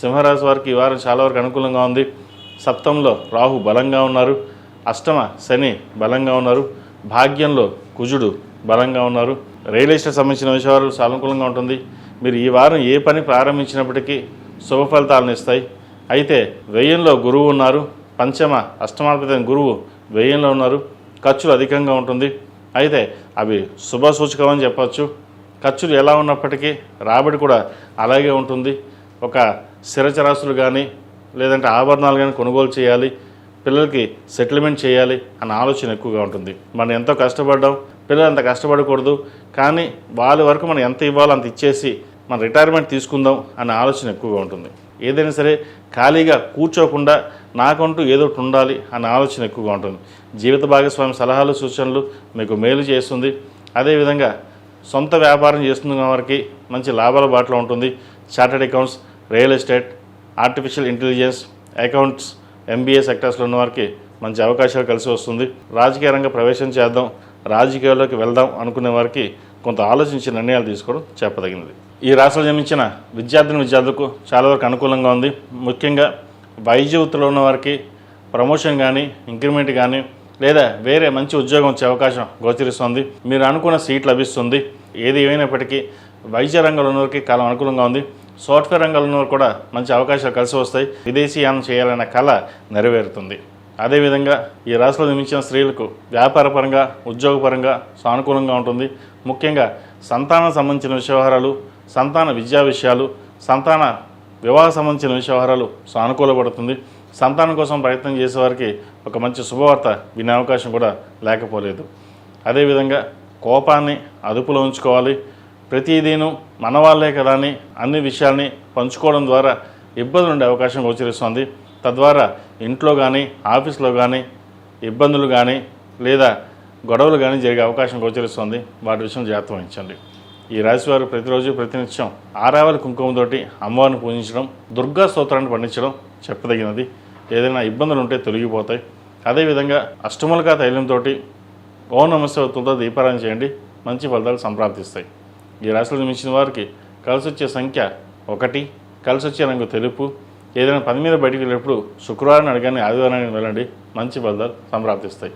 సింహరాశి వారికి ఈ వారం చాలా వరకు అనుకూలంగా ఉంది. సప్తమంలో రాహు బలంగా ఉన్నారు. అష్టమ శని బలంగా ఉన్నారు. భాగ్యంలో కుజుడు బలంగా ఉన్నారు. రియల్ ఎస్టేట్ సంబంధించిన విషయాలు సానుకూలంగా ఉంటుంది. మీరు ఈ వారం ఏ పని ప్రారంభించినప్పటికీ శుభ ఫలితాలను ఇస్తాయి. అయితే వ్యయంలో గురువు ఉన్నారు. పంచమ అష్టమాధిపతి గురువు వ్యయంలో ఉన్నారు. ఖర్చులు అధికంగా ఉంటుంది. అయితే అవి శుభ సూచకమని చెప్పచ్చు. ఖర్చులు ఎలా ఉన్నప్పటికీ రాబడి కూడా అలాగే ఉంటుంది. ఒక స్థిరచరాస్తులు కానీ లేదంటే ఆభరణాలు కానీ కొనుగోలు చేయాలి, పిల్లలకి సెటిల్మెంట్ చేయాలి అన్న ఆలోచన ఎక్కువగా ఉంటుంది. మనం ఎంతో కష్టపడ్డాం, పిల్లలు అంత కష్టపడకూడదు, కానీ వాళ్ళ వరకు మనం ఎంత ఇవ్వాలో అంత ఇచ్చేసి మన రిటైర్మెంట్ తీసుకుందాం అన్న ఆలోచన ఎక్కువగా ఉంటుంది. ఏదైనా సరే ఖాళీగా కూర్చోకుండా నాకంటూ ఏదో ఒకటి ఉండాలి అన్న ఆలోచన ఎక్కువగా ఉంటుంది. జీవిత భాగస్వామి సలహాలు సూచనలు మీకు మేలు చేస్తుంది. అదేవిధంగా సొంత వ్యాపారం చేస్తున్న వారికి మంచి లాభాల బాటలో ఉంటుంది. Chartered accounts, real estate, artificial intelligence, accounts, MBA సెక్టర్స్లో ఉన్న వారికి మంచి అవకాశాలు కలిసి వస్తుంది. రాజకీయ రంగ ప్రవేశం చేద్దాం, రాజకీయాల్లోకి వెళ్దాం అనుకునే వారికి కొంత ఆలోచించి నిర్ణయాలు తీసుకోవడం చెప్పదగినది. ఈ రాశిలో జన్మించిన విద్యార్థులకు చాలా వరకు అనుకూలంగా ఉంది. ముఖ్యంగా వైద్య వృత్తిలో ఉన్న వారికి ప్రమోషన్ కానీ ఇంక్రిమెంట్ కానీ లేదా వేరే మంచి ఉద్యోగం వచ్చే అవకాశం గోచరిస్తుంది. మీరు అనుకున్న సీట్ లభిస్తుంది. ఏది ఏమైనప్పటికీ వైద్య రంగంలో ఉన్నవారికి కాలం అనుకూలంగా ఉంది. సాఫ్ట్వేర్ రంగంలో ఉన్నవారు కూడా మంచి అవకాశాలు కలిసి వస్తాయి. విదేశీయానం చేయాలనే కళ నెరవేరుతుంది. అదేవిధంగా ఈ రాశిలో జన్మించిన స్త్రీలకు వ్యాపారపరంగా ఉద్యోగపరంగా సానుకూలంగా ఉంటుంది. ముఖ్యంగా సంతానం సంబంధించిన వ్యవహారాలు, సంతాన విద్యా విషయాలు, సంతాన వివాహ సంబంధించిన వ్యవహారాలు సానుకూలపడుతుంది. సంతానం కోసం ప్రయత్నం చేసేవారికి ఒక మంచి శుభవార్త వినే అవకాశం కూడా లేకపోలేదు. అదేవిధంగా కోపాన్ని అదుపులో ఉంచుకోవాలి. ప్రతిదీను మన వాళ్ళే కదా అని అన్ని విషయాల్ని పంచుకోవడం ద్వారా ఇబ్బందులు ఉండే అవకాశం గోచరిస్తుంది. తద్వారా ఇంట్లో కానీ ఆఫీస్లో కానీ ఇబ్బందులు కానీ లేదా గొడవలు కానీ జరిగే అవకాశం గోచరిస్తుంది. వాటి విషయం జాగ్రత్త వహించండి. ఈ రాశి వారు ప్రతిరోజు ప్రతినిత్యం ఆరావళి కుంకుమతోటి అమ్మవారిని పూజించడం, దుర్గా స్తోత్రాన్ని పండించడం చెప్పదగినది. ఏదైనా ఇబ్బందులు ఉంటే తొలగిపోతాయి. అదేవిధంగా అష్టములకా తైలంతో ఓం నమస్తేతో దీపారాధన చేయండి, మంచి ఫలితాలు సంప్రాప్తిస్తాయి. ఈ రాశిలో జన్మించిన వారికి కలిసి వచ్చే సంఖ్య 1, కలిసి వచ్చే రంగు తెలుపు. ఏదైనా పని మీద బయటికి వెళ్ళినప్పుడు శుక్రవారం అడగానే ఆదివారానికి వెళ్ళండి, మంచి ఫలితాలు సంప్రాప్తిస్తాయి.